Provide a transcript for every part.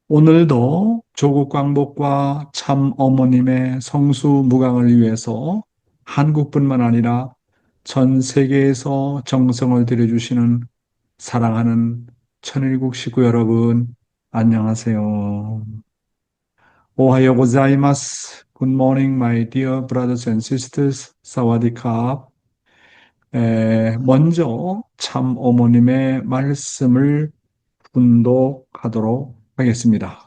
오늘도 조국 광복과 참 어머님의 성수무강을 위해서 한국뿐만 아니라 전 세계에서 정성을 들여주시는 사랑하는 천일국 식구 여러분, 안녕하세요. 오하요 고자이마스. Good morning, my dear brothers and sisters. 사와디캅. 먼저 참 어머님의 말씀을 분독하도록 하겠습니다.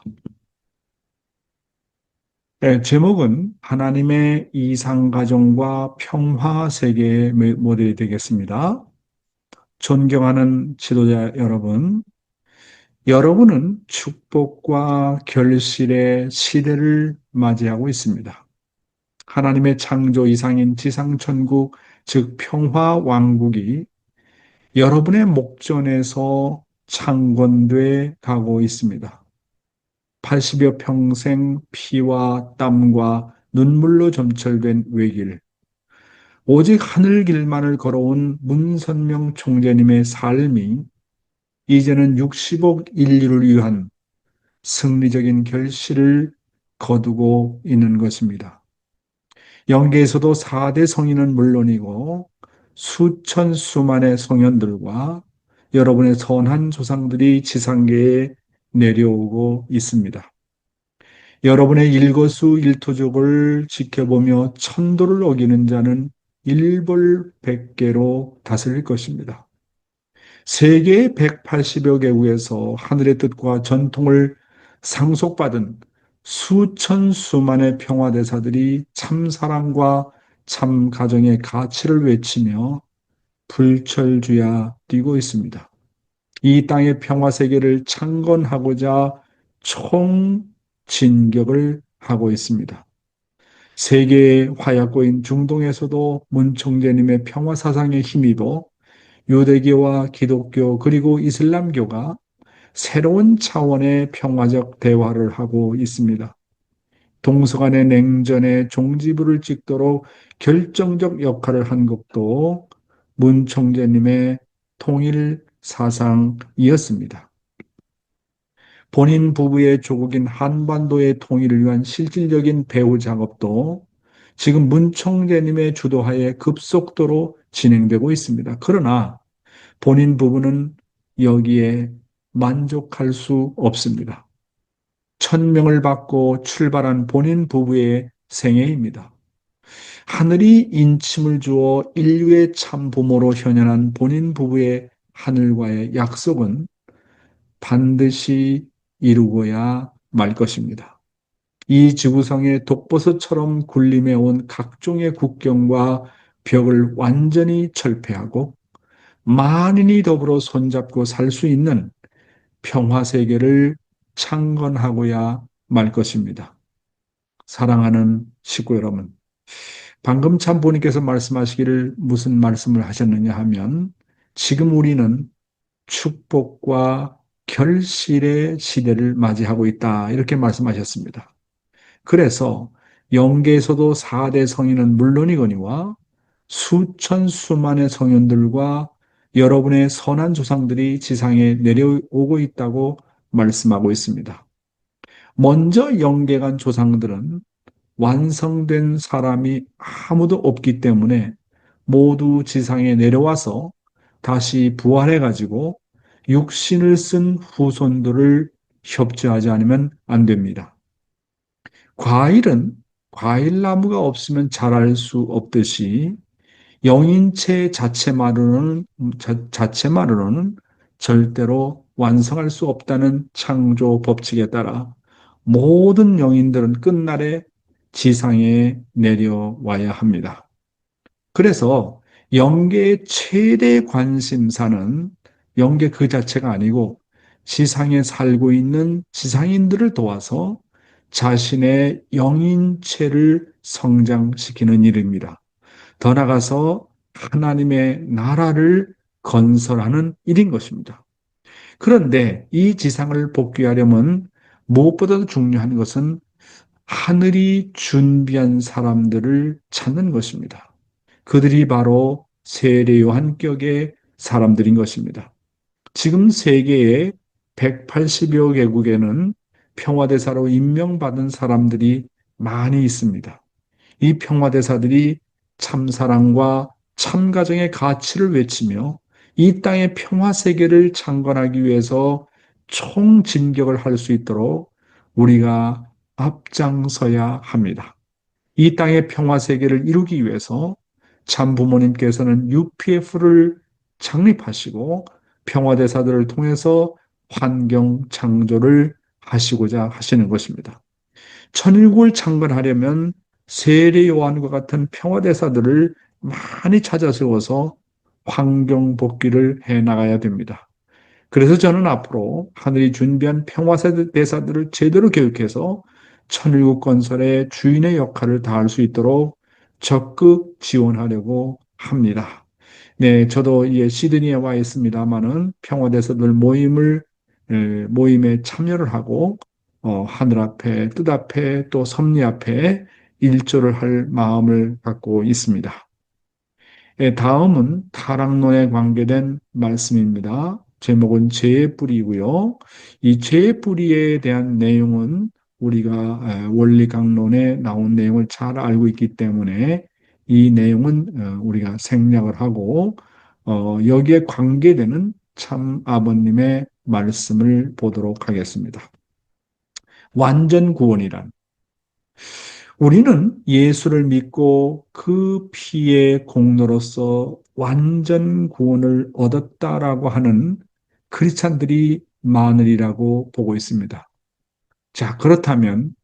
네, 제목은 하나님의 이상가정과 평화세계의 모델이 되겠습니다. 존경하는 지도자 여러분, 여러분은 축복과 결실의 시대를 맞이하고 있습니다. 하나님의 창조 이상인 지상천국, 즉 평화왕국이 여러분의 목전에서 창건돼 가고 있습니다. 80여 평생 피와 땀과 눈물로 점철된 외길, 오직 하늘 길만을 걸어온 문선명 총재님의 삶이 이제는 60억 인류를 위한 승리적인 결실을 거두고 있는 것입니다. 영계에서도 4대 성인은 물론이고 수천 수만의 성현들과 여러분의 선한 조상들이 지상계에 내려오고 있습니다. 여러분의 일거수일투족을 지켜보며 천도를 어기는 자는 일벌백계로 다스릴 것입니다. 세계 180여 개국에서 하늘의 뜻과 전통을 상속받은 수천 수만의 평화대사들이 참사랑과 참가정의 가치를 외치며 불철주야 뛰고 있습니다. 이 땅의 평화세계를 창건하고자 총진격을 하고 있습니다. 세계의 화약고인 중동에서도 문 총재님의 평화사상에 힘입어 유대교와 기독교 그리고 이슬람교가 새로운 차원의 평화적 대화를 하고 있습니다. 동서간의 냉전에 종지부를 찍도록 결정적 역할을 한 것도 문 총재님의 통일 사상이었습니다. 본인 부부의 조국인 한반도의 통일을 위한 실질적인 배후 작업도 지금 문 총재님의 주도하에 급속도로 진행되고 있습니다. 그러나 본인 부부는 여기에 만족할 수 없습니다. 천명을 받고 출발한 본인 부부의 생애입니다. 하늘이 인침을 주어 인류의 참 부모로 현현한 본인 부부의 하늘과의 약속은 반드시 이루고야 말 것입니다. 이 지구상의 독버섯처럼 군림해 온 각종의 국경과 벽을 완전히 철폐하고 만인이 더불어 손잡고 살 수 있는 평화세계를 창건하고야 말 것입니다. 사랑하는 식구 여러분, 방금 참 본인께서 말씀하시기를 무슨 말씀을 하셨느냐 하면 지금 우리는 축복과 결실의 시대를 맞이하고 있다. 이렇게 말씀하셨습니다. 그래서 영계에서도 4대 성인은 물론이거니와 수천 수만의 성현들과 여러분의 선한 조상들이 지상에 내려오고 있다고 말씀하고 있습니다. 먼저 영계간 조상들은 완성된 사람이 아무도 없기 때문에 모두 지상에 내려와서 다시 부활해가지고 육신을 쓴 후손들을 협조하지 않으면 안 됩니다. 과일은 과일나무가 없으면 자랄 수 없듯이 영인체 자체만으로는 절대로 완성할 수 없다는 창조 법칙에 따라 모든 영인들은 끝날에 지상에 내려와야 합니다. 그래서 영계의 최대 관심사는 영계 그 자체가 아니고 지상에 살고 있는 지상인들을 도와서 자신의 영인체를 성장시키는 일입니다. 더 나아가서 하나님의 나라를 건설하는 일인 것입니다. 그런데 이 지상을 복귀하려면 무엇보다도 중요한 것은 하늘이 준비한 사람들을 찾는 것입니다. 그들이 바로 세례 요한격의 사람들인 것입니다. 지금 세계의 180여 개국에는 평화대사로 임명받은 사람들이 많이 있습니다. 이 평화대사들이 참사랑과 참가정의 가치를 외치며 이 땅의 평화세계를 창건하기 위해서 총진격을 할 수 있도록 우리가 앞장서야 합니다. 이 땅의 평화세계를 이루기 위해서 참 부모님께서는 UPF를 창립하시고 평화대사들을 통해서 환경 창조를 하시고자 하시는 것입니다. 천일국을 창건하려면 세례 요한과 같은 평화대사들을 많이 찾아 세워서 환경 복귀를 해 나가야 됩니다. 그래서 저는 앞으로 하늘이 준비한 평화대사들을 제대로 교육해서 천일국 건설의 주인의 역할을 다할 수 있도록 적극 지원하려고 합니다. 네, 저도 시드니에 와 있습니다만은 평화대사들 모임에 참여를 하고 하늘 앞에 뜻 앞에 또 섭리 앞에 일조를 할 마음을 갖고 있습니다. 예, 다음은 타락론에 관계된 말씀입니다. 제목은 죄의 뿌리이고요. 이 죄의 뿌리에 대한 내용은 우리가 원리 강론에 나온 내용을 잘 알고 있기 때문에 이 내용은 우리가 생략을 하고 여기에 관계되는 참 아버님의 말씀을 보도록 하겠습니다. 완전 구원이란 우리는 예수를 믿고 그 피의 공로로서 완전 구원을 얻었다라고 하는 크리스찬들이 많으리라고 보고 있습니다. 자, 그렇다면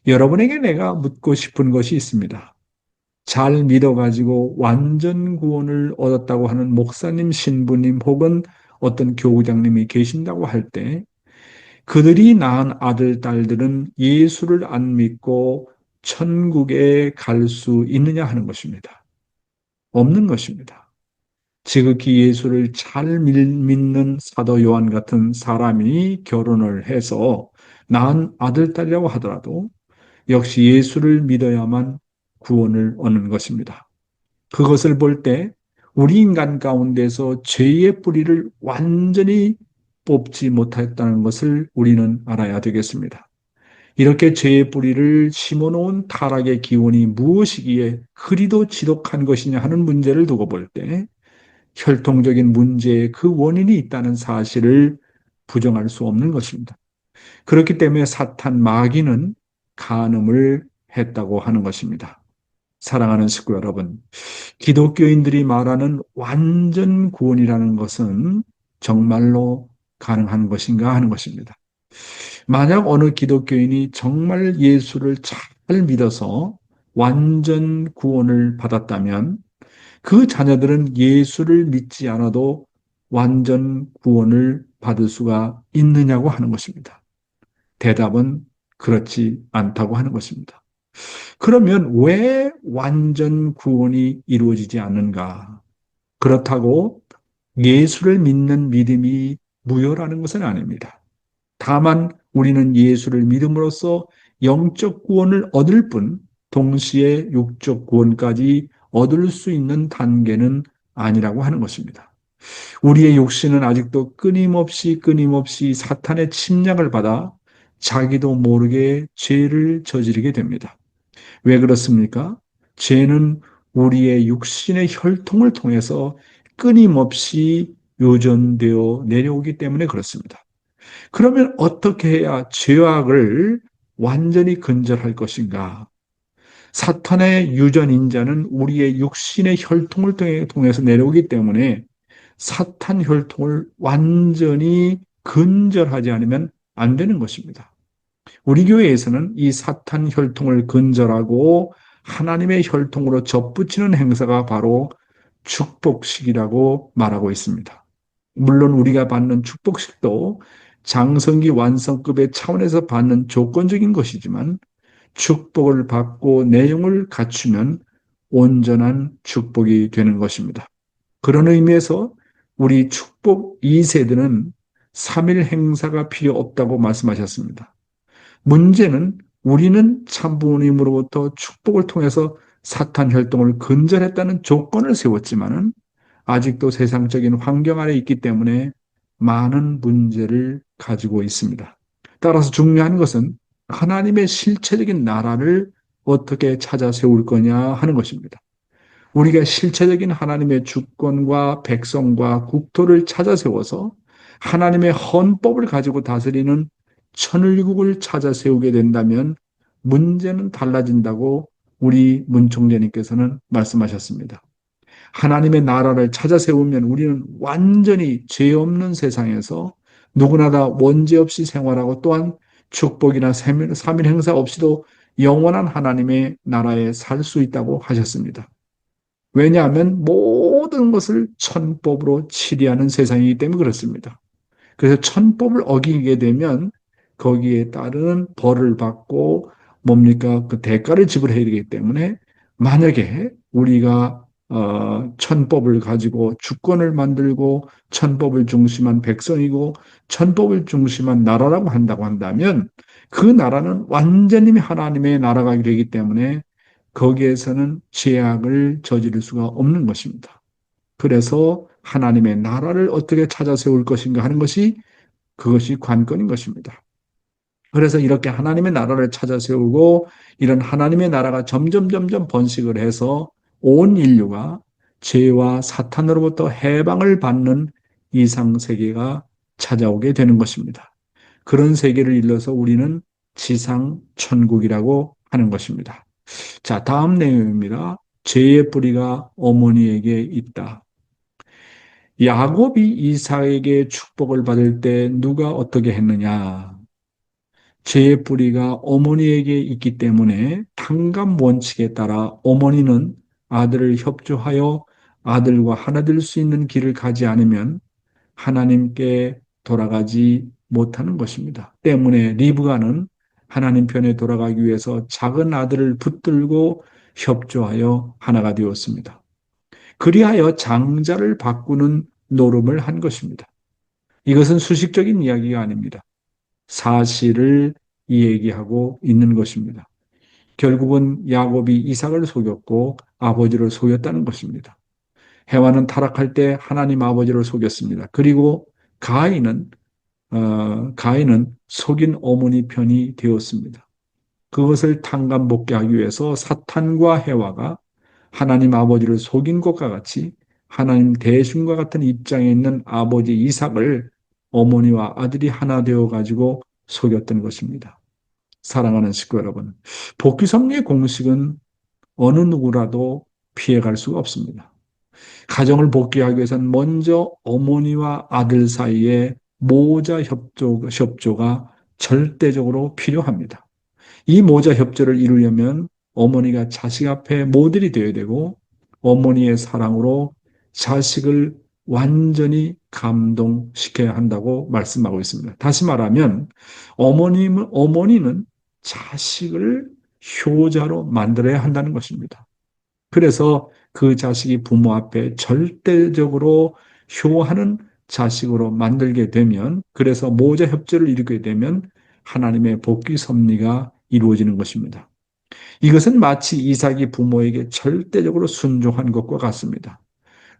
여러분에게 내가 묻고 싶은 것이 있습니다. 잘 믿어가지고 완전 구원을 얻었다고 하는 목사님, 신부님 혹은 어떤 교구장님이 계신다고 할 때 그들이 낳은 아들, 딸들은 예수를 안 믿고 천국에 갈 수 있느냐 하는 것입니다. 없는 것입니다. 지극히 예수를 잘 믿는 사도 요한 같은 사람이 결혼을 해서 낳은 아들, 딸이라고 하더라도 역시 예수를 믿어야만 구원을 얻는 것입니다. 그것을 볼 때 우리 인간 가운데서 죄의 뿌리를 완전히 뽑지 못했다는 것을 우리는 알아야 되겠습니다. 이렇게 죄의 뿌리를 심어놓은 타락의 기원이 무엇이기에 그리도 지독한 것이냐 하는 문제를 두고 볼 때 혈통적인 문제에 그 원인이 있다는 사실을 부정할 수 없는 것입니다. 그렇기 때문에 사탄 마귀는 간음을 했다고 하는 것입니다. 사랑하는 식구 여러분, 기독교인들이 말하는 완전 구원이라는 것은 정말로 가능한 것인가 하는 것입니다. 만약 어느 기독교인이 정말 예수를 잘 믿어서 완전 구원을 받았다면 그 자녀들은 예수를 믿지 않아도 완전 구원을 받을 수가 있느냐고 하는 것입니다. 대답은 그렇지 않다고 하는 것입니다. 그러면 왜 완전 구원이 이루어지지 않는가? 그렇다고 예수를 믿는 믿음이 무효라는 것은 아닙니다. 다만 우리는 예수를 믿음으로써 영적 구원을 얻을 뿐 동시에 육적 구원까지 얻을 수 있는 단계는 아니라고 하는 것입니다. 우리의 육신은 아직도 끊임없이 사탄의 침략을 받아 자기도 모르게 죄를 저지르게 됩니다. 왜 그렇습니까? 죄는 우리의 육신의 혈통을 통해서 끊임없이 유전되어 내려오기 때문에 그렇습니다. 그러면 어떻게 해야 죄악을 완전히 근절할 것인가? 사탄의 유전인자는 우리의 육신의 혈통을 통해서 내려오기 때문에 사탄 혈통을 완전히 근절하지 않으면 안 되는 것입니다. 우리 교회에서는 이 사탄 혈통을 근절하고 하나님의 혈통으로 접붙이는 행사가 바로 축복식이라고 말하고 있습니다. 물론 우리가 받는 축복식도 장성기 완성급의 차원에서 받는 조건적인 것이지만 축복을 받고 내용을 갖추면 온전한 축복이 되는 것입니다. 그런 의미에서 우리 축복 2세대는 3일 행사가 필요 없다고 말씀하셨습니다. 문제는 우리는 참부모님으로부터 축복을 통해서 사탄 혈통을 근절했다는 조건을 세웠지만은 아직도 세상적인 환경 아래 있기 때문에 많은 문제를 가지고 있습니다. 따라서 중요한 것은 하나님의 실체적인 나라를 어떻게 찾아 세울 거냐 하는 것입니다. 우리가 실체적인 하나님의 주권과 백성과 국토를 찾아 세워서 하나님의 헌법을 가지고 다스리는 천일국을 찾아 세우게 된다면 문제는 달라진다고 우리 문 총재님께서는 말씀하셨습니다. 하나님의 나라를 찾아 세우면 우리는 완전히 죄 없는 세상에서 누구나 다 원죄 없이 생활하고 또한 축복이나 삼일 행사 없이도 영원한 하나님의 나라에 살 수 있다고 하셨습니다. 왜냐하면 모든 것을 천법으로 치리하는 세상이기 때문에 그렇습니다. 그래서 천법을 어기게 되면 거기에 따르는 벌을 받고 뭡니까? 그 대가를 지불해야 되기 때문에 만약에 우리가 천법을 가지고 주권을 만들고 천법을 중심한 백성이고 천법을 중심한 나라라고 한다고 한다면 그 나라는 완전히 하나님의 나라가 되기 때문에 거기에서는 죄악을 저지를 수가 없는 것입니다. 그래서 하나님의 나라를 어떻게 찾아 세울 것인가 하는 것이 그것이 관건인 것입니다. 그래서 이렇게 하나님의 나라를 찾아 세우고 이런 하나님의 나라가 점점 번식을 해서 온 인류가 죄와 사탄으로부터 해방을 받는 이상 세계가 찾아오게 되는 것입니다. 그런 세계를 일러서 우리는 지상 천국이라고 하는 것입니다. 자, 다음 내용입니다. 죄의 뿌리가 어머니에게 있다. 야곱이 이삭에게 축복을 받을 때 누가 어떻게 했느냐? 죄의 뿌리가 어머니에게 있기 때문에 탕감 원칙에 따라 어머니는 아들을 협조하여 아들과 하나 될 수 있는 길을 가지 않으면 하나님께 돌아가지 못하는 것입니다. 때문에 리브가는 하나님 편에 돌아가기 위해서 작은 아들을 붙들고 협조하여 하나가 되었습니다. 그리하여 장자를 바꾸는 노름을 한 것입니다. 이것은 수식적인 이야기가 아닙니다. 사실을 이야기하고 있는 것입니다. 결국은 야곱이 이삭을 속였고 아버지를 속였다는 것입니다. 해와는 타락할 때 하나님 아버지를 속였습니다. 그리고 가인은 가인은 속인 어머니 편이 되었습니다. 그것을 탕감복귀하기 위해서 사탄과 해와가 하나님 아버지를 속인 것과 같이 하나님 대신과 같은 입장에 있는 아버지 이삭을 어머니와 아들이 하나 되어 가지고 속였던 것입니다. 사랑하는 식구 여러분, 복귀 섭리의 공식은 어느 누구라도 피해갈 수가 없습니다. 가정을 복귀하기 위해서는 먼저 어머니와 아들 사이에 모자 협조가 절대적으로 필요합니다. 이 모자 협조를 이루려면 어머니가 자식 앞에 모델이 되어야 되고 어머니의 사랑으로 자식을 완전히 감동시켜야 한다고 말씀하고 있습니다. 다시 말하면 어머니는 자식을 효자로 만들어야 한다는 것입니다. 그래서 그 자식이 부모 앞에 절대적으로 효하는 자식으로 만들게 되면, 그래서 모자 협조를 이루게 되면 하나님의 복귀 섭리가 이루어지는 것입니다. 이것은 마치 이삭이 부모에게 절대적으로 순종한 것과 같습니다.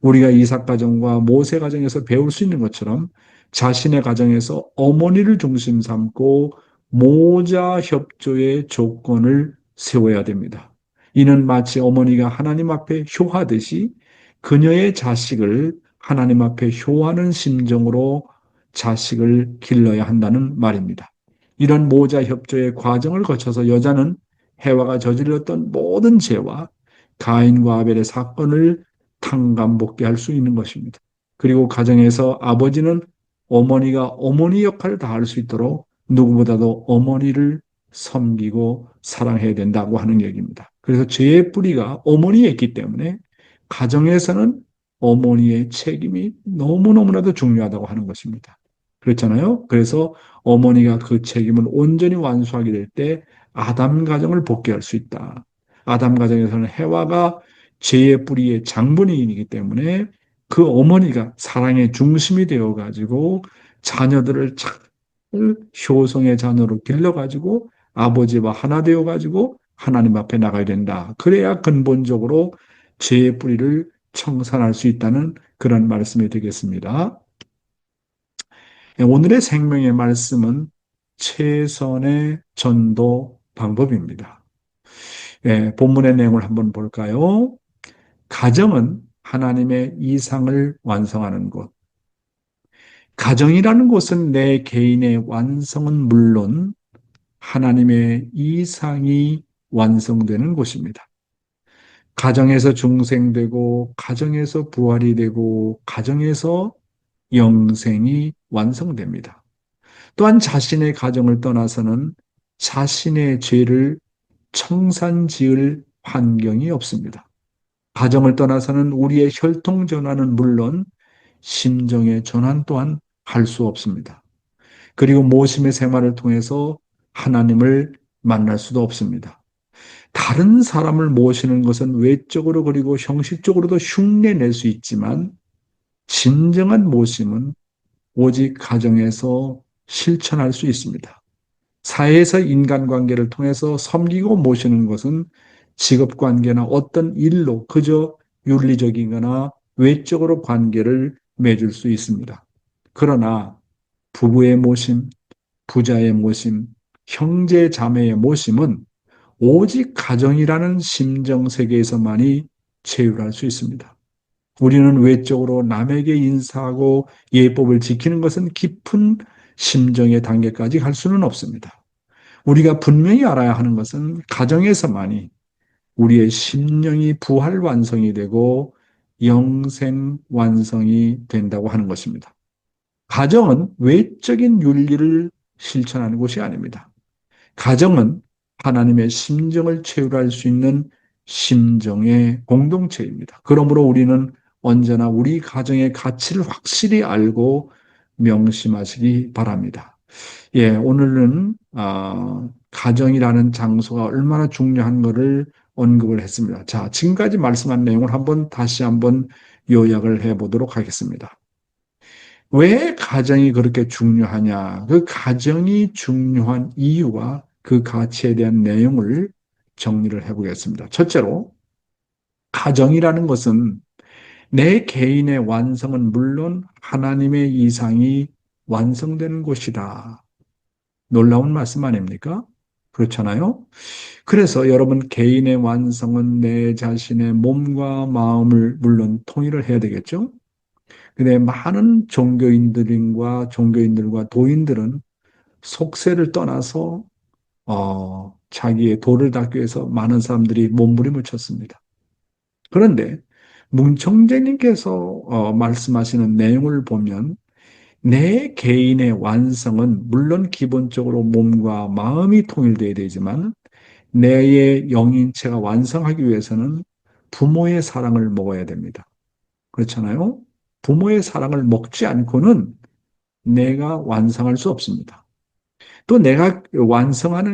우리가 이삭 가정과 모세 가정에서 배울 수 있는 것처럼 자신의 가정에서 어머니를 중심 삼고 모자 협조의 조건을 세워야 됩니다. 이는 마치 어머니가 하나님 앞에 효하듯이 그녀의 자식을 하나님 앞에 효하는 심정으로 자식을 길러야 한다는 말입니다. 이런 모자 협조의 과정을 거쳐서 여자는 해와가 저질렀던 모든 죄와 가인과 아벨의 사건을 탕감복귀할 수 있는 것입니다. 그리고 가정에서 아버지는 어머니가 어머니 역할을 다할 수 있도록 누구보다도 어머니를 섬기고 사랑해야 된다고 하는 얘기입니다. 그래서 죄의 뿌리가 어머니에 있기 때문에 가정에서는 어머니의 책임이 너무너무나도 중요하다고 하는 것입니다. 그렇잖아요. 그래서 어머니가 그 책임을 온전히 완수하게 될 때 아담 가정을 복귀할 수 있다. 아담 가정에서는 해와가 죄의 뿌리의 장본인이기 때문에 그 어머니가 사랑의 중심이 되어가지고 자녀들을 잘 효성의 자녀로 길러가지고 아버지와 하나 되어가지고 하나님 앞에 나가야 된다. 그래야 근본적으로 죄의 뿌리를 청산할 수 있다는 그런 말씀이 되겠습니다. 오늘의 생명의 말씀은 최선의 전도 방법입니다. 예, 본문의 내용을 한번 볼까요? 가정은 하나님의 이상을 완성하는 곳. 가정이라는 곳은 내 개인의 완성은 물론 하나님의 이상이 완성되는 곳입니다. 가정에서 중생되고, 가정에서 부활이 되고, 가정에서 영생이 완성됩니다. 또한 자신의 가정을 떠나서는 자신의 죄를 청산 지을 환경이 없습니다. 가정을 떠나서는 우리의 혈통 전환은 물론 심정의 전환 또한 할 수 없습니다. 그리고 모심의 생활을 통해서 하나님을 만날 수도 없습니다. 다른 사람을 모시는 것은 외적으로 그리고 형식적으로도 흉내낼 수 있지만 진정한 모심은 오직 가정에서 실천할 수 있습니다. 사회에서 인간관계를 통해서 섬기고 모시는 것은 직업관계나 어떤 일로 그저 윤리적이거나 외적으로 관계를 맺을 수 있습니다. 그러나 부부의 모심, 부자의 모심, 형제 자매의 모심은 오직 가정이라는 심정 세계에서만이 체휼할 수 있습니다. 우리는 외적으로 남에게 인사하고 예법을 지키는 것은 깊은 심정의 단계까지 갈 수는 없습니다. 우리가 분명히 알아야 하는 것은 가정에서만이 우리의 심령이 부활 완성이 되고 영생 완성이 된다고 하는 것입니다. 가정은 외적인 윤리를 실천하는 곳이 아닙니다. 가정은 하나님의 심정을 체휼할 수 있는 심정의 공동체입니다. 그러므로 우리는 언제나 우리 가정의 가치를 확실히 알고 명심하시기 바랍니다. 예, 오늘은 가정이라는 장소가 얼마나 중요한 것을 언급을 했습니다. 자, 지금까지 말씀한 내용을 다시 한번 요약을 해보도록 하겠습니다. 왜 가정이 그렇게 중요하냐? 그 가정이 중요한 이유와 그 가치에 대한 내용을 정리를 해보겠습니다. 첫째로, 가정이라는 것은 내 개인의 완성은 물론 하나님의 이상이 완성되는 곳이다. 놀라운 말씀 아닙니까? 그렇잖아요? 그래서 여러분 개인의 완성은 내 자신의 몸과 마음을 물론 통일을 해야 되겠죠? 근데 많은 종교인들과 도인들은 속세를 떠나서 자기의 도를 닦기 위해서 많은 사람들이 몸부림을 쳤습니다. 그런데 뭉청재님께서 말씀하시는 내용을 보면 내 개인의 완성은 물론 기본적으로 몸과 마음이 통일되어야 되지만 내의 영인체가 완성하기 위해서는 부모의 사랑을 먹어야 됩니다. 그렇잖아요? 부모의 사랑을 먹지 않고는 내가 완성할 수 없습니다. 또 내가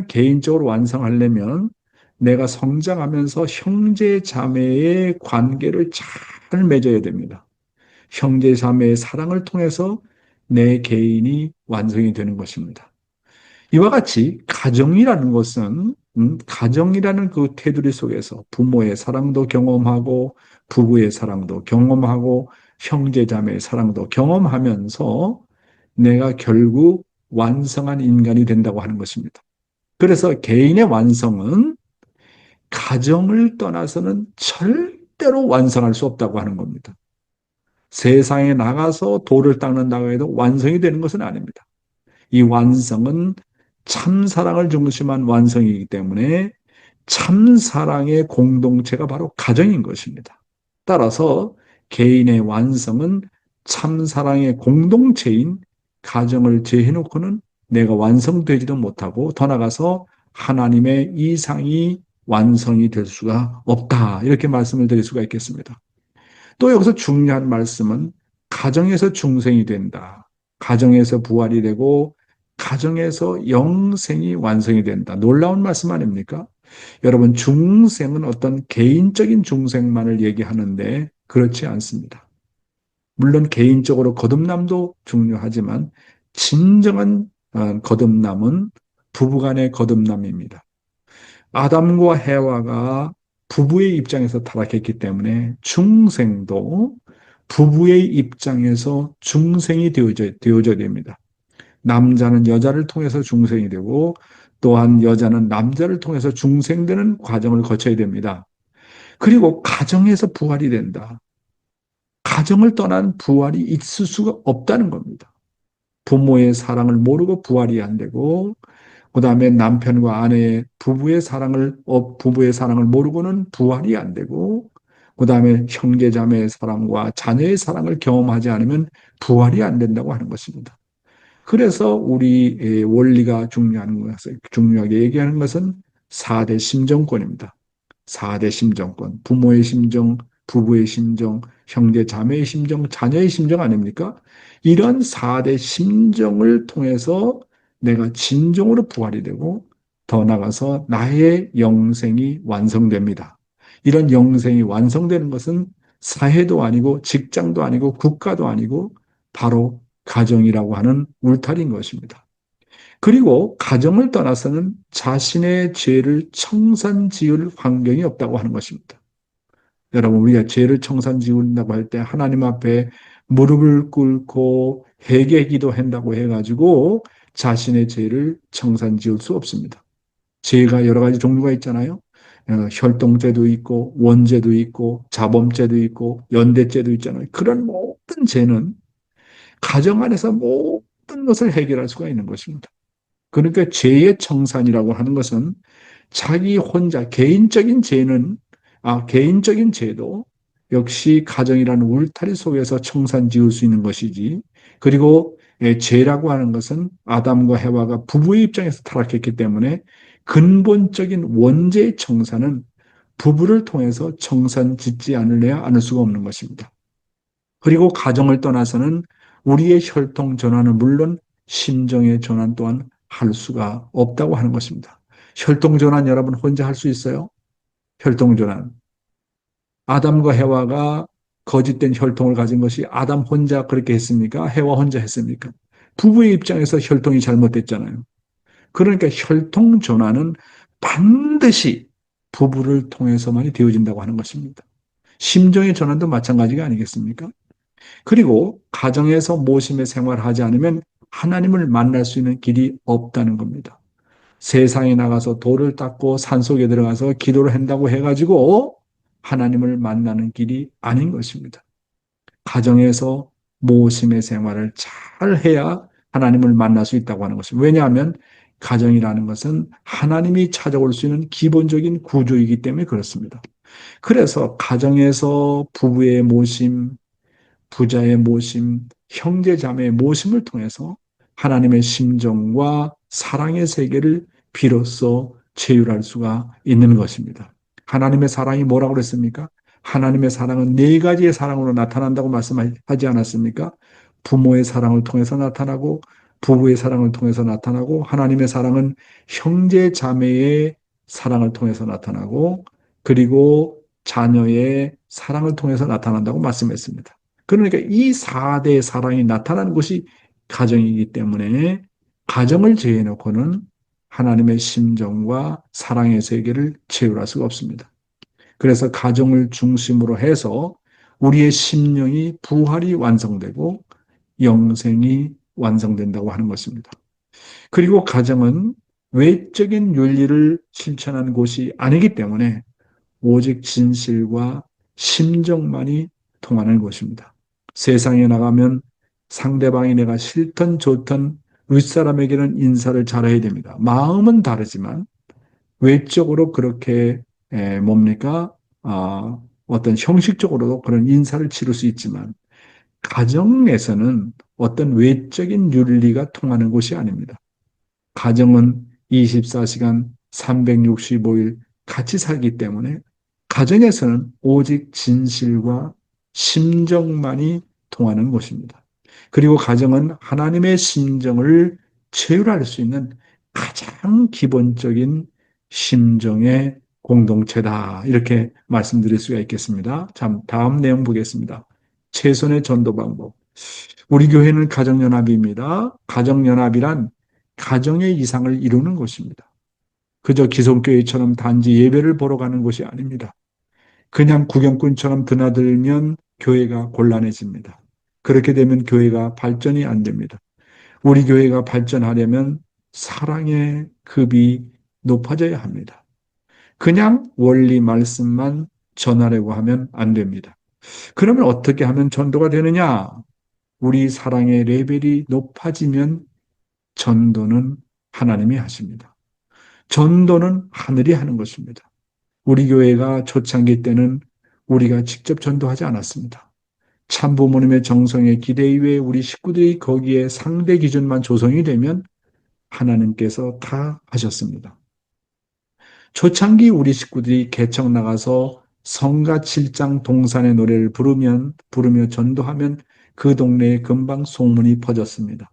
개인적으로 완성하려면 내가 성장하면서 형제 자매의 관계를 잘 맺어야 됩니다. 형제 자매의 사랑을 통해서 내 개인이 완성이 되는 것입니다. 이와 같이 가정이라는 그 테두리 속에서 부모의 사랑도 경험하고 부부의 사랑도 경험하고 형제 자매의 사랑도 경험하면서 내가 결국 완성한 인간이 된다고 하는 것입니다. 그래서 개인의 완성은 가정을 떠나서는 절대로 완성할 수 없다고 하는 겁니다. 세상에 나가서 돌을 닦는다고 해도 완성이 되는 것은 아닙니다. 이 완성은 참사랑을 중심한 완성이기 때문에 참사랑의 공동체가 바로 가정인 것입니다. 따라서 개인의 완성은 참사랑의 공동체인 가정을 제해놓고는 내가 완성되지도 못하고 더 나아가서 하나님의 이상이 완성이 될 수가 없다. 이렇게 말씀을 드릴 수가 있겠습니다. 또 여기서 중요한 말씀은 가정에서 중생이 된다. 가정에서 부활이 되고 가정에서 영생이 완성이 된다. 놀라운 말씀 아닙니까? 여러분, 중생은 어떤 개인적인 중생만을 얘기하는데 그렇지 않습니다. 물론 개인적으로 거듭남도 중요하지만 진정한 거듭남은 부부간의 거듭남입니다. 아담과 해와가 부부의 입장에서 타락했기 때문에 중생도 부부의 입장에서 중생이 되어져야 됩니다. 남자는 여자를 통해서 중생이 되고 또한 여자는 남자를 통해서 중생되는 과정을 거쳐야 됩니다. 그리고 가정에서 부활이 된다. 가정을 떠난 부활이 있을 수가 없다는 겁니다. 부모의 사랑을 모르고 부활이 안 되고 그다음에 남편과 아내의 부부의 사랑을 모르고는 부활이 안 되고 그다음에 형제 자매의 사랑과 자녀의 사랑을 경험하지 않으면 부활이 안 된다고 하는 것입니다. 그래서 우리 원리가 중요하게 얘기하는 것은 4대 심정권입니다. 4대 심정권. 부모의 심정, 부부의 심정, 형제 자매의 심정, 자녀의 심정 아닙니까? 이런 4대 심정을 통해서 내가 진정으로 부활이 되고 더 나아가서 나의 영생이 완성됩니다. 이런 영생이 완성되는 것은 사회도 아니고 직장도 아니고 국가도 아니고 바로 가정이라고 하는 울타리인 것입니다. 그리고 가정을 떠나서는 자신의 죄를 청산 지을 환경이 없다고 하는 것입니다. 여러분, 우리가 죄를 청산 지운다고 할 때 하나님 앞에 무릎을 꿇고 회개 기도한다고 해가지고 자신의 죄를 청산 지을 수 없습니다. 죄가 여러 가지 종류가 있잖아요. 혈통죄도 있고 원죄도 있고 자범죄도 있고 연대죄도 있잖아요. 그런 모든 죄는 가정 안에서 모든 것을 해결할 수가 있는 것입니다. 그러니까 죄의 청산이라고 하는 것은 자기 혼자 개인적인 죄도 역시 가정이라는 울타리 속에서 청산 지을 수 있는 것이지. 그리고 죄라고 하는 것은 아담과 해와가 부부의 입장에서 타락했기 때문에 근본적인 원죄의 청산은 부부를 통해서 청산 짓지 않으려야 않을 수가 없는 것입니다. 그리고 가정을 떠나서는 우리의 혈통 전환은 물론 심정의 전환 또한 할 수가 없다고 하는 것입니다. 혈통 전환 여러분 혼자 할 수 있어요? 혈통 전환. 아담과 해와가 거짓된 혈통을 가진 것이 아담 혼자 그렇게 했습니까? 해와 혼자 했습니까? 부부의 입장에서 혈통이 잘못됐잖아요. 그러니까 혈통 전환은 반드시 부부를 통해서만이 되어진다고 하는 것입니다. 심정의 전환도 마찬가지가 아니겠습니까? 그리고 가정에서 모심의 생활을 하지 않으면 하나님을 만날 수 있는 길이 없다는 겁니다. 세상에 나가서 돌을 닦고 산속에 들어가서 기도를 한다고 해가지고 하나님을 만나는 길이 아닌 것입니다. 가정에서 모심의 생활을 잘 해야 하나님을 만날 수 있다고 하는 것입니다. 왜냐하면 가정이라는 것은 하나님이 찾아올 수 있는 기본적인 구조이기 때문에 그렇습니다. 그래서 가정에서 부부의 모심, 부자의 모심, 형제 자매의 모심을 통해서 하나님의 심정과 사랑의 세계를 비로소 체휼할 수가 있는 것입니다. 하나님의 사랑이 뭐라고 그랬습니까? 하나님의 사랑은 네 가지의 사랑으로 나타난다고 말씀하지 않았습니까? 부모의 사랑을 통해서 나타나고 부부의 사랑을 통해서 나타나고 하나님의 사랑은 형제 자매의 사랑을 통해서 나타나고 그리고 자녀의 사랑을 통해서 나타난다고 말씀했습니다. 그러니까 이 4대 사랑이 나타나는 것이 가정이기 때문에 가정을 제해놓고는 하나님의 심정과 사랑의 세계를 채울할 수가 없습니다. 그래서 가정을 중심으로 해서 우리의 심령이 부활이 완성되고 영생이 완성된다고 하는 것입니다. 그리고 가정은 외적인 윤리를 실천하는 곳이 아니기 때문에 오직 진실과 심정만이 통하는 곳입니다. 세상에 나가면 상대방이 내가 싫든 좋든 윗사람에게는 인사를 잘해야 됩니다. 마음은 다르지만 외적으로 그렇게 뭡니까? 어떤 형식적으로도 그런 인사를 치를 수 있지만 가정에서는 어떤 외적인 윤리가 통하는 곳이 아닙니다. 가정은 24시간 365일 같이 살기 때문에 가정에서는 오직 진실과 심정만이 통하는 것입니다. 그리고 가정은 하나님의 심정을 체휼할 수 있는 가장 기본적인 심정의 공동체다. 이렇게 말씀드릴 수가 있겠습니다. 참, 다음 내용 보겠습니다. 최선의 전도 방법. 우리 교회는 가정연합입니다. 가정연합이란 가정의 이상을 이루는 것입니다. 그저 기성교회처럼 단지 예배를 보러 가는 것이 아닙니다. 그냥 구경꾼처럼 드나들면 교회가 곤란해집니다. 그렇게 되면 교회가 발전이 안 됩니다. 우리 교회가 발전하려면 사랑의 급이 높아져야 합니다. 그냥 원리 말씀만 전하려고 하면 안 됩니다. 그러면 어떻게 하면 전도가 되느냐? 우리 사랑의 레벨이 높아지면 전도는 하나님이 하십니다. 전도는 하늘이 하는 것입니다. 우리 교회가 초창기 때는 우리가 직접 전도하지 않았습니다. 참부모님의 정성에 기대 위에 우리 식구들이 거기에 상대 기준만 조성이 되면 하나님께서 다 하셨습니다. 초창기 우리 식구들이 개척 나가서 성가 7장 동산의 노래를 부르며 전도하면 그 동네에 금방 소문이 퍼졌습니다.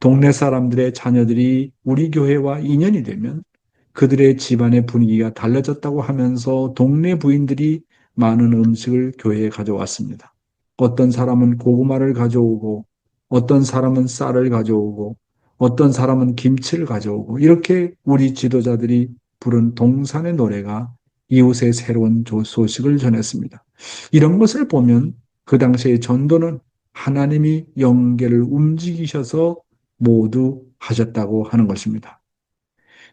동네 사람들의 자녀들이 우리 교회와 인연이 되면 그들의 집안의 분위기가 달라졌다고 하면서 동네 부인들이 많은 음식을 교회에 가져왔습니다. 어떤 사람은 고구마를 가져오고, 어떤 사람은 쌀을 가져오고, 어떤 사람은 김치를 가져오고, 이렇게 우리 지도자들이 부른 동산의 노래가 이웃의 새로운 소식을 전했습니다. 이런 것을 보면 그 당시의 전도는 하나님이 영계를 움직이셔서 모두 하셨다고 하는 것입니다.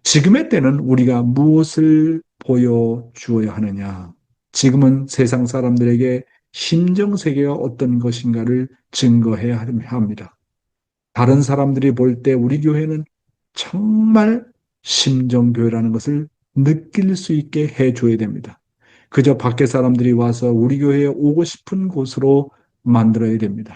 지금의 때는 우리가 무엇을 보여주어야 하느냐? 지금은 세상 사람들에게 심정세계가 어떤 것인가를 증거해야 합니다. 다른 사람들이 볼 때 우리 교회는 정말 심정교회라는 것을 느낄 수 있게 해줘야 됩니다. 그저 밖에 사람들이 와서 우리 교회에 오고 싶은 곳으로 만들어야 됩니다.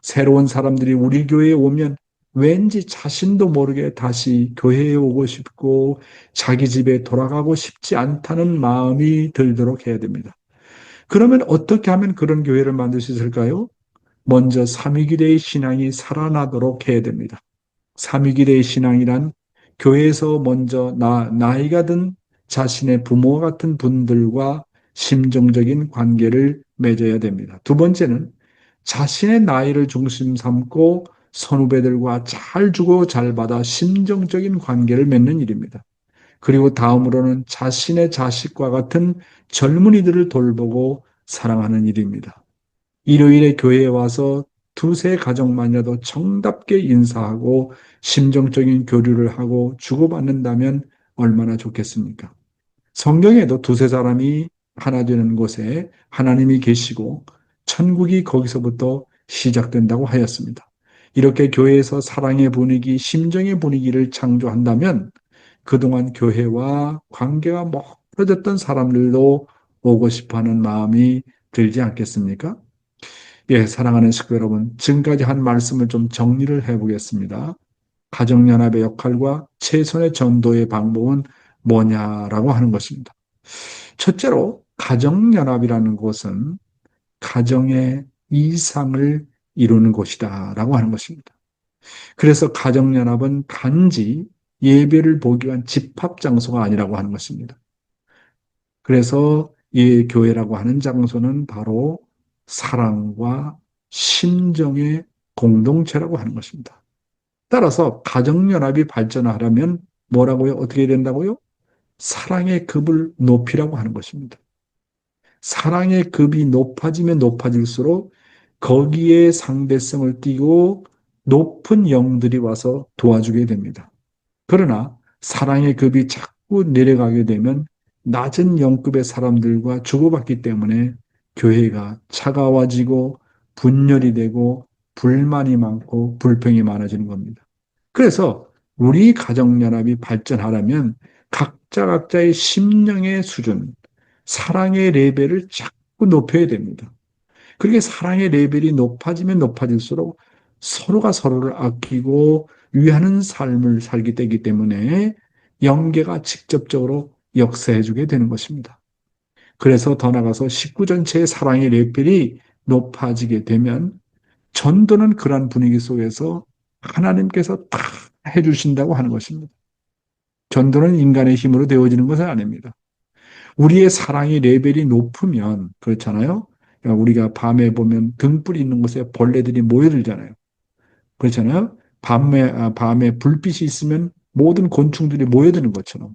새로운 사람들이 우리 교회에 오면 왠지 자신도 모르게 다시 교회에 오고 싶고 자기 집에 돌아가고 싶지 않다는 마음이 들도록 해야 됩니다. 그러면 어떻게 하면 그런 교회를 만들 수 있을까요? 먼저 삼위기대의 신앙이 살아나도록 해야 됩니다. 삼위기대의 신앙이란 교회에서 먼저 나이가 든 자신의 부모 같은 분들과 심정적인 관계를 맺어야 됩니다. 두 번째는 자신의 나이를 중심 삼고 선후배들과 잘 주고 잘 받아 심정적인 관계를 맺는 일입니다. 그리고 다음으로는 자신의 자식과 같은 젊은이들을 돌보고 사랑하는 일입니다. 일요일에 교회에 와서 두세 가정만이라도 정답게 인사하고 심정적인 교류를 하고 주고받는다면 얼마나 좋겠습니까? 성경에도 두세 사람이 하나 되는 곳에 하나님이 계시고 천국이 거기서부터 시작된다고 하였습니다. 이렇게 교회에서 사랑의 분위기, 심정의 분위기를 창조한다면 그동안 교회와 관계가 멀어졌던 사람들도 오고 싶어하는 마음이 들지 않겠습니까? 예, 사랑하는 식구 여러분, 지금까지 한 말씀을 좀 정리를 해보겠습니다. 가정연합의 역할과 최선의 전도의 방법은 뭐냐라고 하는 것입니다. 첫째로, 가정연합이라는 것은 가정의 이상을 이루는 곳이다라고 하는 것입니다. 그래서 가정연합은 단지 예배를 보기 위한 집합장소가 아니라고 하는 것입니다. 그래서 이 교회라고 하는 장소는 바로 사랑과 심정의 공동체라고 하는 것입니다. 따라서 가정연합이 발전하려면 뭐라고요? 어떻게 된다고요? 사랑의 급을 높이라고 하는 것입니다. 사랑의 급이 높아지면 높아질수록 거기에 상대성을 띠고 높은 영들이 와서 도와주게 됩니다. 그러나 사랑의 급이 자꾸 내려가게 되면 낮은 영급의 사람들과 주고받기 때문에 교회가 차가워지고 분열이 되고 불만이 많고 불평이 많아지는 겁니다. 그래서 우리 가정연합이 발전하려면 각자의 심령의 수준, 사랑의 레벨을 자꾸 높여야 됩니다. 그렇게 사랑의 레벨이 높아지면 높아질수록 서로가 서로를 아끼고 위하는 삶을 살게 되기 때문에 영계가 직접적으로 역사해주게 되는 것입니다. 그래서 더 나아가서 식구 전체의 사랑의 레벨이 높아지게 되면 전도는 그러한 분위기 속에서 하나님께서 다 해주신다고 하는 것입니다. 전도는 인간의 힘으로 되어지는 것은 아닙니다. 우리의 사랑의 레벨이 높으면 그렇잖아요. 그러니까 우리가 밤에 보면 등불이 있는 곳에 벌레들이 모여들잖아요. 그렇잖아요. 밤에 불빛이 있으면 모든 곤충들이 모여드는 것처럼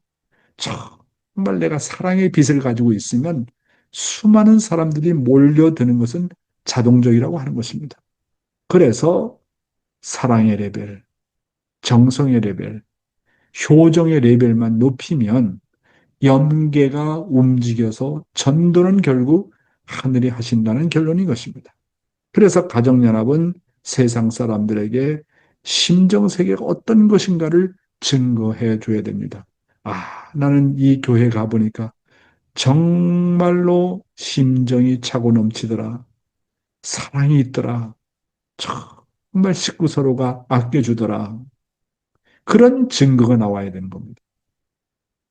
정말 내가 사랑의 빛을 가지고 있으면 수많은 사람들이 몰려드는 것은 자동적이라고 하는 것입니다. 그래서 사랑의 레벨, 정성의 레벨, 효정의 레벨만 높이면 염계가 움직여서 전도는 결국 하늘이 하신다는 결론인 것입니다. 그래서 가정연합은 세상 사람들에게 심정세계가 어떤 것인가를 증거해 줘야 됩니다. 아, 나는 이 교회 가보니까 정말로 심정이 차고 넘치더라. 사랑이 있더라. 정말 식구 서로가 아껴주더라. 그런 증거가 나와야 되는 겁니다.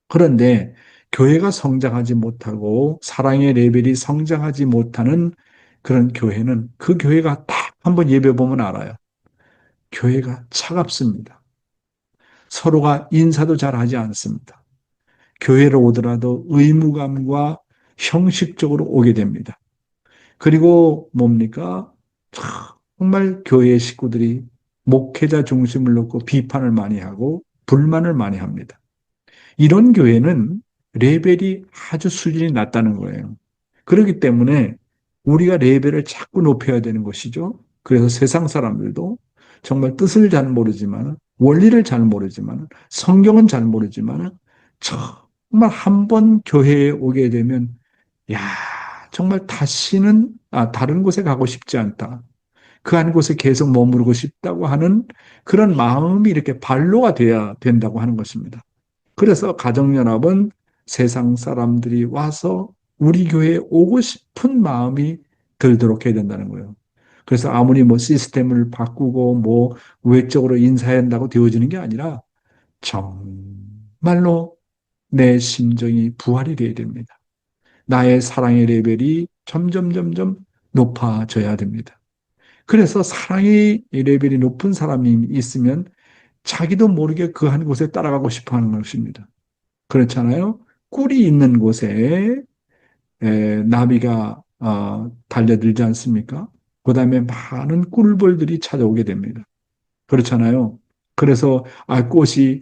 그런데 교회가 성장하지 못하고 사랑의 레벨이 성장하지 못하는 그런 교회는 그 교회가 딱 한번 예배 보면 알아요. 교회가 차갑습니다. 서로가 인사도 잘 하지 않습니다. 교회로 오더라도 의무감과 형식적으로 오게 됩니다. 그리고 뭡니까? 정말 교회 식구들이 목회자 중심을 놓고 비판을 많이 하고 불만을 많이 합니다. 이런 교회는 레벨이 아주 수준이 낮다는 거예요. 그렇기 때문에 우리가 레벨을 자꾸 높여야 되는 것이죠. 그래서 세상 사람들도 정말 뜻을 잘 모르지만, 원리를 잘 모르지만, 성경은 잘 모르지만, 정말 한 번 교회에 오게 되면, 야, 정말 다른 곳에 가고 싶지 않다. 그 한 곳에 계속 머무르고 싶다고 하는 그런 마음이 이렇게 발로가 돼야 된다고 하는 것입니다. 그래서 가정연합은 세상 사람들이 와서 우리 교회에 오고 싶은 마음이 들도록 해야 된다는 거예요. 그래서 아무리 뭐 시스템을 바꾸고 뭐 외적으로 인사해야 한다고 되어지는 게 아니라 정말로 내 심정이 부활이 되어야 됩니다. 나의 사랑의 레벨이 점점 높아져야 됩니다. 그래서 사랑의 레벨이 높은 사람이 있으면 자기도 모르게 그 한 곳에 따라가고 싶어 하는 것입니다. 그렇잖아요. 꿀이 있는 곳에 나비가 달려들지 않습니까? 그 다음에 많은 꿀벌들이 찾아오게 됩니다. 그렇잖아요. 그래서 꽃이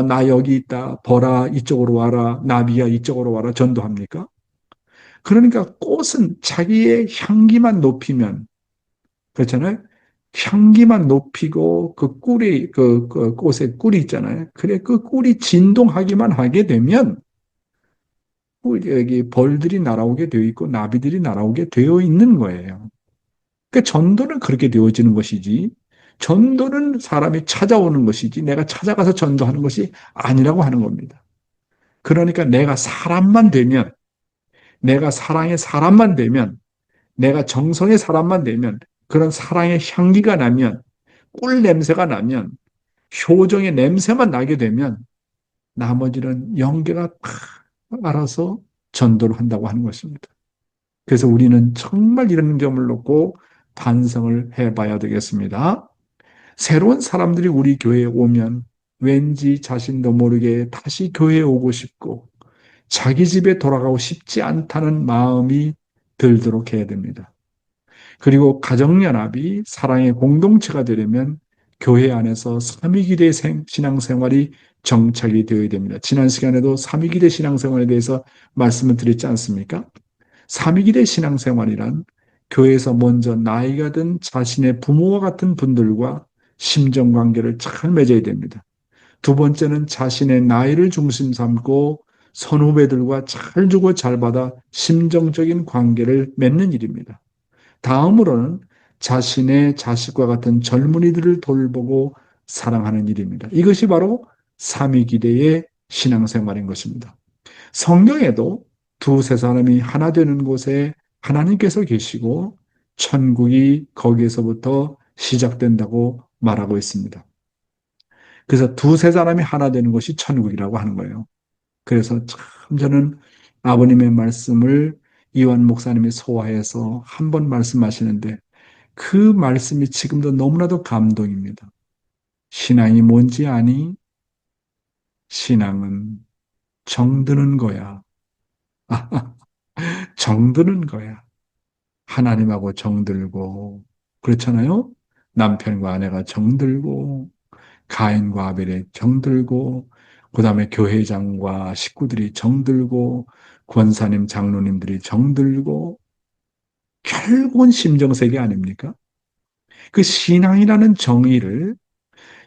나 여기 있다. 벌아 이쪽으로 와라. 나비야 이쪽으로 와라. 전도합니까? 그러니까 꽃은 자기의 향기만 높이면 그렇잖아요. 향기만 높이고 그 꽃에 꿀이 있잖아요. 그래 그 꿀이 진동하기만 하게 되면 여기 벌들이 날아오게 되어 있고 나비들이 날아오게 되어 있는 거예요. 그러니까 전도는 그렇게 되어지는 것이지. 전도는 사람이 찾아오는 것이지 내가 찾아가서 전도하는 것이 아니라고 하는 겁니다. 그러니까 내가 사랑의 사람만 되면, 내가 정성의 사람만 되면, 그런 사랑의 향기가 나면, 꿀 냄새가 나면, 효정의 냄새만 나게 되면 나머지는 영계가 다 알아서 전도를 한다고 하는 것입니다. 그래서 우리는 정말 이런 점을 놓고 반성을 해봐야 되겠습니다. 새로운 사람들이 우리 교회에 오면 왠지 자신도 모르게 다시 교회에 오고 싶고 자기 집에 돌아가고 싶지 않다는 마음이 들도록 해야 됩니다. 그리고 가정연합이 사랑의 공동체가 되려면 교회 안에서 삼위기대 신앙생활이 정착이 되어야 됩니다. 지난 시간에도 삼위기대 신앙생활에 대해서 말씀을 드렸지 않습니까? 삼위기대 신앙생활이란 교회에서 먼저 나이가 든 자신의 부모와 같은 분들과 심정관계를 잘 맺어야 됩니다. 두 번째는 자신의 나이를 중심 삼고 선후배들과 잘 주고 잘 받아 심정적인 관계를 맺는 일입니다. 다음으로는 자신의 자식과 같은 젊은이들을 돌보고 사랑하는 일입니다. 이것이 바로 삼위기대의 신앙생활인 것입니다. 성경에도 두세 사람이 하나 되는 곳에 하나님께서 계시고 천국이 거기에서부터 시작된다고 말하고 있습니다. 그래서 두세 사람이 하나 되는 것이 천국이라고 하는 거예요. 그래서 참 저는 아버님의 말씀을 이완 목사님이 소화해서 한 번 말씀하시는데 그 말씀이 지금도 너무나도 감동입니다. 신앙이 뭔지 아니? 신앙은 정드는 거야. 정드는 거야. 하나님하고 정들고, 그렇잖아요? 남편과 아내가 정들고, 가인과 아벨이 정들고, 그 다음에 교회장과 식구들이 정들고, 권사님, 장로님들이 정들고, 결국은 심정세계 아닙니까? 그 신앙이라는 정의를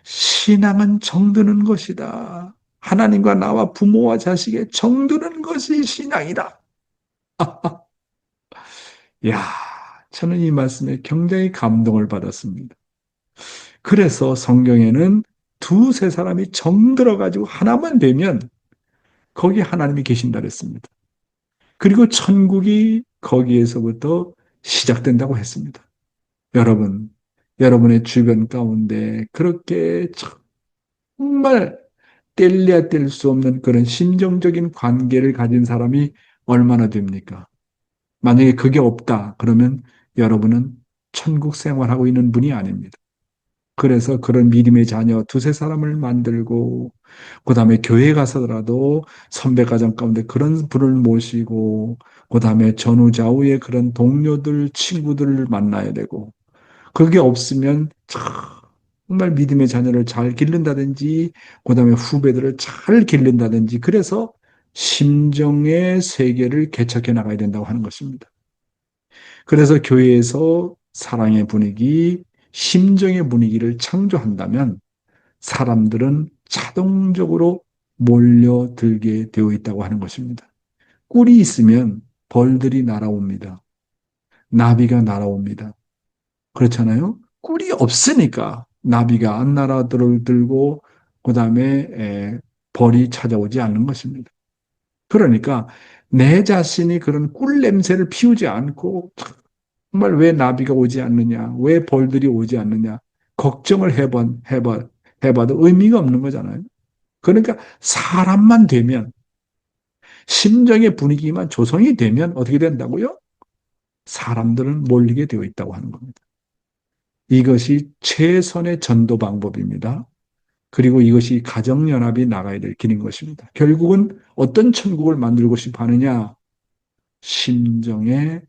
신앙은 정드는 것이다. 하나님과 나와 부모와 자식의 정드는 것이 신앙이다. 야, 저는 이 말씀에 굉장히 감동을 받았습니다. 그래서 성경에는 두세 사람이 정들어가지고 하나만 되면 거기 하나님이 계신다 그랬습니다. 그리고 천국이 거기에서부터 시작된다고 했습니다. 여러분, 여러분의 주변 가운데 그렇게 정말 뗄래야 뗄 수 없는 그런 심정적인 관계를 가진 사람이 얼마나 됩니까? 만약에 그게 없다, 그러면 여러분은 천국 생활하고 있는 분이 아닙니다. 그래서 그런 믿음의 자녀 두세 사람을 만들고, 그 다음에 교회 가서라도 선배 가정 가운데 그런 분을 모시고, 그 다음에 전후좌우의 그런 동료들, 친구들을 만나야 되고, 그게 없으면 정말 믿음의 자녀를 잘 기른다든지, 그 다음에 후배들을 잘 기른다든지, 그래서 심정의 세계를 개척해 나가야 된다고 하는 것입니다. 그래서 교회에서 사랑의 분위기, 심정의 분위기를 창조한다면 사람들은 자동적으로 몰려들게 되어 있다고 하는 것입니다. 꿀이 있으면 벌들이 날아옵니다. 나비가 날아옵니다. 그렇잖아요? 꿀이 없으니까 나비가 안 날아들고 그 다음에 벌이 찾아오지 않는 것입니다. 그러니까 내 자신이 그런 꿀 냄새를 피우지 않고 정말 왜 나비가 오지 않느냐, 왜 벌들이 오지 않느냐, 걱정을 해봐도 의미가 없는 거잖아요. 그러니까 사람만 되면, 심정의 분위기만 조성이 되면 어떻게 된다고요? 사람들은 몰리게 되어 있다고 하는 겁니다. 이것이 최선의 전도 방법입니다. 그리고 이것이 가정연합이 나가야 될 길인 것입니다. 결국은 어떤 천국을 만들고 싶어 하느냐? 심정에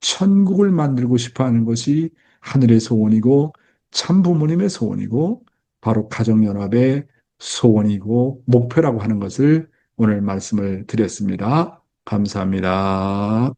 천국을 만들고 싶어 하는 것이 하늘의 소원이고 참 부모님의 소원이고 바로 가정연합의 소원이고 목표라고 하는 것을 오늘 말씀을 드렸습니다. 감사합니다.